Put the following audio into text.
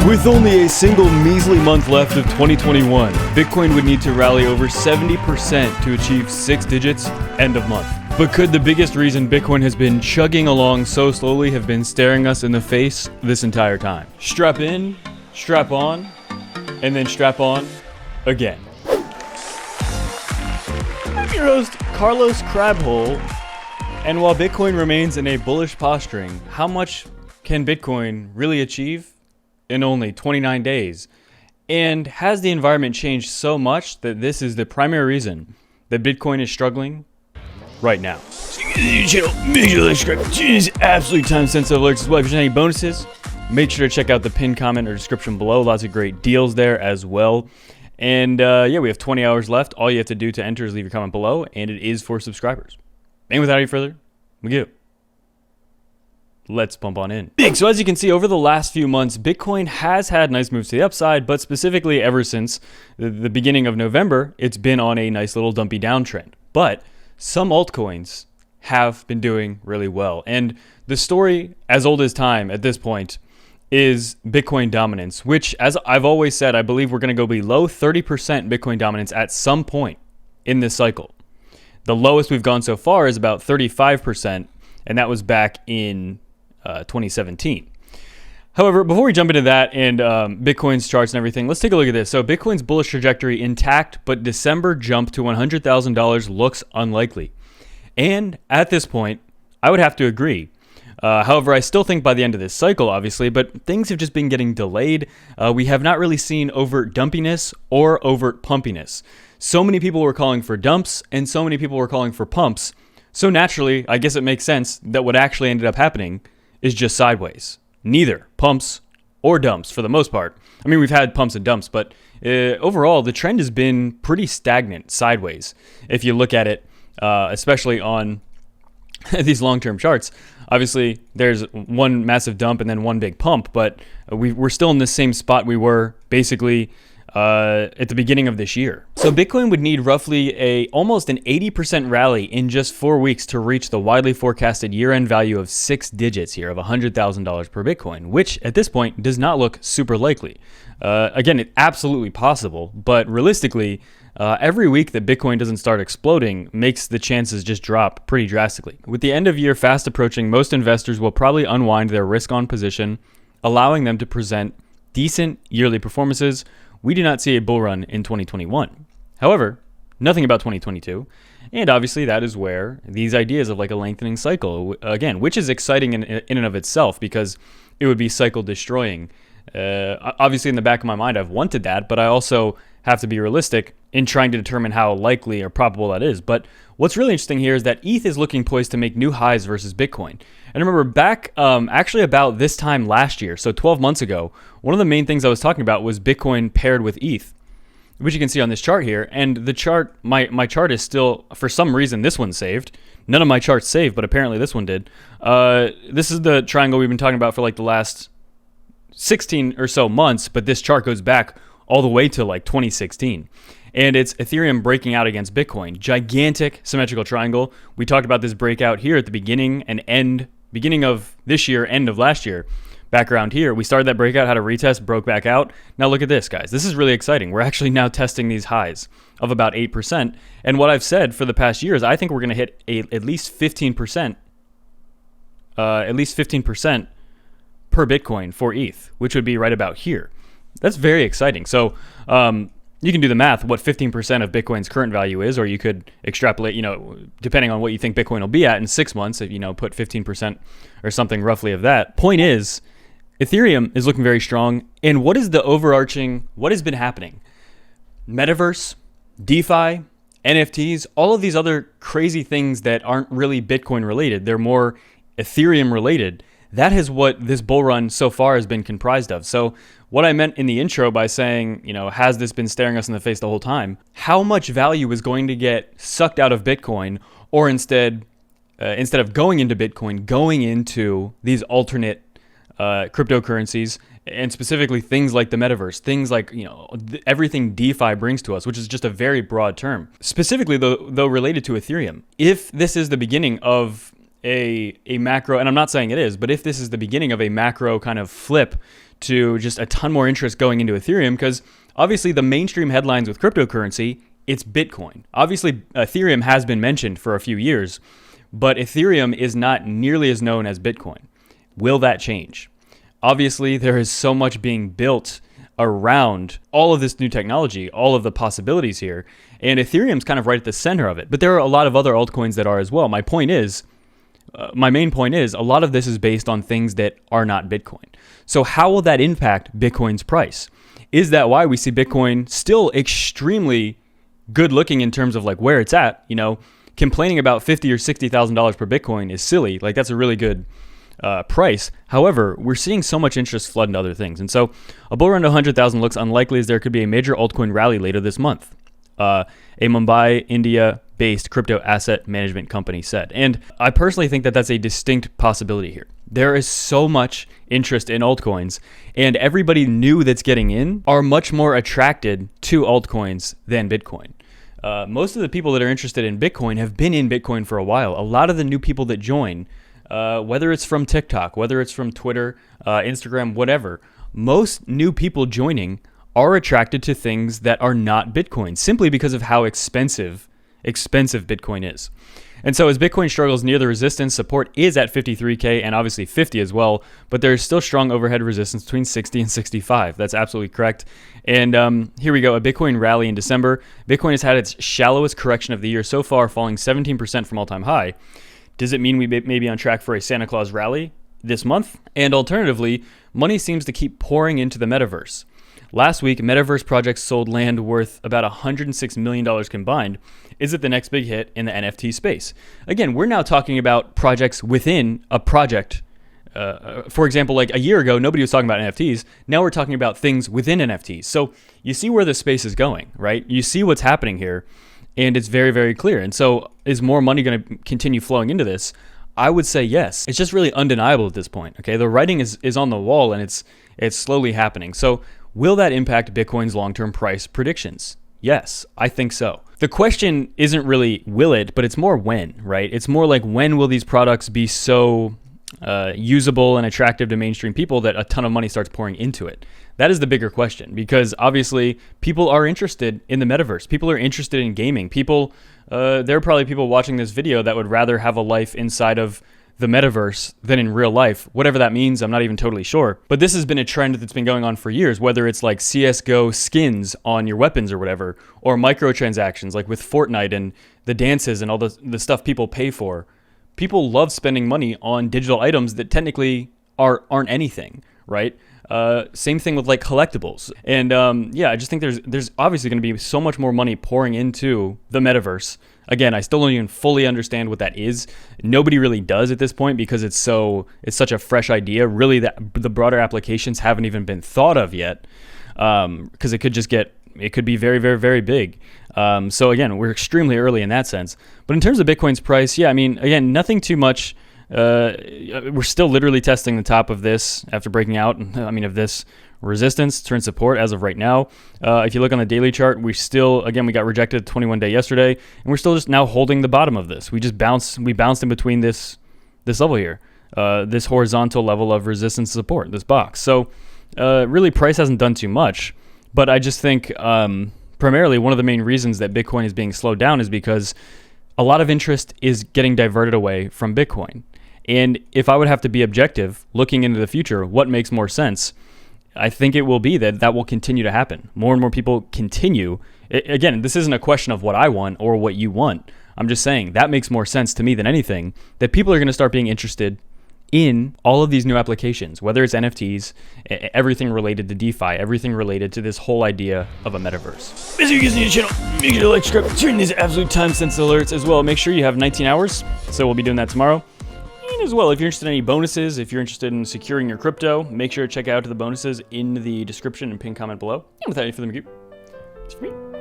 With only a single measly month left of 2021, Bitcoin would need to rally over 70% to achieve 6 digits end of month. But could the biggest reason Bitcoin has been chugging along so slowly have been staring us in the face this entire time? Strap in, strap on, and then strap on again. I'm your host, Carlos Crabhole, and while Bitcoin remains in a bullish posturing, how much can Bitcoin really achieve in only 29 days? And has the environment changed so much that this is the primary reason that Bitcoin is struggling right now? Make sure to subscribe to these absolutely time-sensitive alerts as well. If there's any bonuses, make sure to check out the pinned comment or description below. Lots of great deals there as well. And yeah, we have 20 hours left. All you have to do to enter is leave your comment below, and it is for subscribers. And without any further ado, let's bump on in. So as you can see, over the last few months, Bitcoin has had nice moves to the upside, but specifically ever since the beginning of November, it's been on a nice little dumpy downtrend. But some altcoins have been doing really well. And the story, as old as time at this point, is Bitcoin dominance, which, as I've always said, I believe we're going to go below 30% Bitcoin dominance at some point in this cycle. The lowest we've gone so far is about 35%, and that was back in 2017. However, before we jump into that and Bitcoin's charts and everything, let's take a look at this. So Bitcoin's bullish trajectory intact, but December jump to $100,000 looks unlikely. And at this point, I would have to agree. However, I still think by the end of this cycle, obviously, but things have just been getting delayed. We have not really seen overt dumpiness or overt pumpiness. So many people were calling for dumps and so many people were calling for pumps. So naturally, I guess it makes sense that what actually ended up happening is just sideways. Neither pumps or dumps for the most part. I mean, we've had pumps and dumps, but overall, the trend has been pretty stagnant sideways. If you look at it, especially on these long-term charts, obviously there's one massive dump and then one big pump, but we're still in the same spot we were basically at the beginning of this year. So Bitcoin would need roughly almost an 80% rally in just 4 weeks to reach the widely forecasted year-end value of 6 digits here of $100,000 per Bitcoin, which at this point does not look super likely. Again, it's absolutely possible, but realistically, every week that Bitcoin doesn't start exploding makes the chances just drop pretty drastically. With the end of year fast approaching, most investors will probably unwind their risk-on position, allowing them to present decent yearly performances. We do not see a bull run in 2021. However, nothing about 2022. And obviously that is where these ideas of like a lengthening cycle, again, which is exciting in and of itself because it would be cycle destroying. Obviously in the back of my mind, I've wanted that, but I also have to be realistic in trying to determine how likely or probable that is. But what's really interesting here is that ETH is looking poised to make new highs versus Bitcoin. And remember back actually about this time last year, so 12 months ago, one of the main things I was talking about was Bitcoin paired with ETH, which you can see on this chart here. And the chart, my chart is still, for some reason, this one's saved. None of my charts saved, but apparently this one did. This is the triangle we've been talking about for like the last 16 or so months, but this chart goes back all the way to like 2016. And it's Ethereum breaking out against Bitcoin. Gigantic symmetrical triangle. We talked about this breakout here at the beginning and end, beginning of this year, end of last year. Back around here, we started that breakout, had a retest, broke back out. Now look at this, guys. This is really exciting. We're actually now testing these highs of about 8%. And what I've said for the past year is I think we're going to hit at least 15%, per Bitcoin for ETH, which would be right about here. That's very exciting. So you can do the math, what 15% of Bitcoin's current value is, or you could extrapolate, depending on what you think Bitcoin will be at in 6 months, if, put 15% or something roughly of that. Point is, Ethereum is looking very strong. And what is the overarching, what has been happening? Metaverse, DeFi, NFTs, all of these other crazy things that aren't really Bitcoin related. They're more Ethereum related. That is what this bull run so far has been comprised of. So what I meant in the intro by saying, has this been staring us in the face the whole time? How much value is going to get sucked out of Bitcoin, or instead of going into Bitcoin, going into these alternate cryptocurrencies, and specifically things like the metaverse, things like everything DeFi brings to us, which is just a very broad term. Specifically, though related to Ethereum, if this is the beginning of a macro, and I'm not saying it is, but if this is the beginning of a macro kind of flip to just a ton more interest going into Ethereum, because obviously the mainstream headlines with cryptocurrency, it's Bitcoin. Obviously, Ethereum has been mentioned for a few years, but Ethereum is not nearly as known as Bitcoin. Will that change? Obviously, there is so much being built around all of this new technology, all of the possibilities here, and Ethereum's kind of right at the center of it. But there are a lot of other altcoins that are as well. My main point is, a lot of this is based on things that are not Bitcoin. So how will that impact Bitcoin's price? Is that why we see Bitcoin still extremely good looking in terms of like where it's at? You know, complaining about $50,000 or $60,000 per Bitcoin is silly. Like, that's a really good price. However, we're seeing so much interest flood into other things. And so a bull run to 100,000 looks unlikely, as there could be a major altcoin rally later this month. A Mumbai, India-based crypto asset management company said. And I personally think that that's a distinct possibility here. There is so much interest in altcoins, and everybody new that's getting in are much more attracted to altcoins than Bitcoin. Most of the people that are interested in Bitcoin have been in Bitcoin for a while. A lot of the new people that join, whether it's from TikTok, whether it's from Twitter, Instagram, whatever, most new people joining are attracted to things that are not Bitcoin, simply because of how expensive Bitcoin is. And so as Bitcoin struggles near the resistance, support is at 53K and obviously 50 as well, but there's still strong overhead resistance between 60 and 65. That's absolutely correct. And here we go, a Bitcoin rally in December. Bitcoin has had its shallowest correction of the year so far, falling 17% from all-time high. Does it mean we may be on track for a Santa Claus rally this month? And alternatively, money seems to keep pouring into the Metaverse. Last week, Metaverse projects sold land worth about $106 million combined. Is it the next big hit in the NFT space? Again, we're now talking about projects within a project. For example, like a year ago, nobody was talking about NFTs. Now we're talking about things within NFTs. So you see where the space is going, right? You see what's happening here, and it's very, very clear. And so is more money going to continue flowing into this? I would say yes. It's just really undeniable at this point, okay? The writing is on the wall, and it's slowly happening. So will that impact Bitcoin's long-term price predictions? Yes, I think so. The question isn't really will it, but it's more when, right? It's more like, when will these products be so usable and attractive to mainstream people that a ton of money starts pouring into it? That is the bigger question, because obviously people are interested in the metaverse. People are interested in gaming. There are probably people watching this video that would rather have a life inside of the metaverse than in real life. Whatever that means, I'm not even totally sure. But this has been a trend that's been going on for years, whether it's like CSGO skins on your weapons or whatever, or microtransactions like with Fortnite and the dances and all the stuff people pay for. People love spending money on digital items that technically aren't anything, right? Same thing with like collectibles. And I just think there's obviously going to be so much more money pouring into the metaverse. Again, I still don't even fully understand what that is. Nobody really does at this point, because it's such a fresh idea. Really, that the broader applications haven't even been thought of yet, because it could be very, very, very big. So again, we're extremely early in that sense. But in terms of Bitcoin's price, yeah, I mean, again, nothing too much. We're still literally testing the top of this after breaking out, of this resistance, turn support as of right now. If you look on the daily chart, we got rejected 21-day yesterday, and we're still just now holding the bottom of this. We bounced in between this level here, this horizontal level of resistance support, this box. So really, price hasn't done too much, but I just think primarily one of the main reasons that Bitcoin is being slowed down is because a lot of interest is getting diverted away from Bitcoin. And if I would have to be objective, looking into the future, what makes more sense? I think it will be that will continue to happen. More and more people continue. Again, this isn't a question of what I want or what you want. I'm just saying that makes more sense to me than anything, that people are going to start being interested in all of these new applications, whether it's NFTs, everything related to DeFi, everything related to this whole idea of a metaverse. If you guys need a channel, make sure to like, subscribe, turn these absolute time-sensitive alerts as well. Make sure you have 19 hours, so we'll be doing that tomorrow. And as well, if you're interested in any bonuses, if you're interested in securing your crypto, make sure to check out the bonuses in the description and pinned comment below. And without any further ado, it's for me.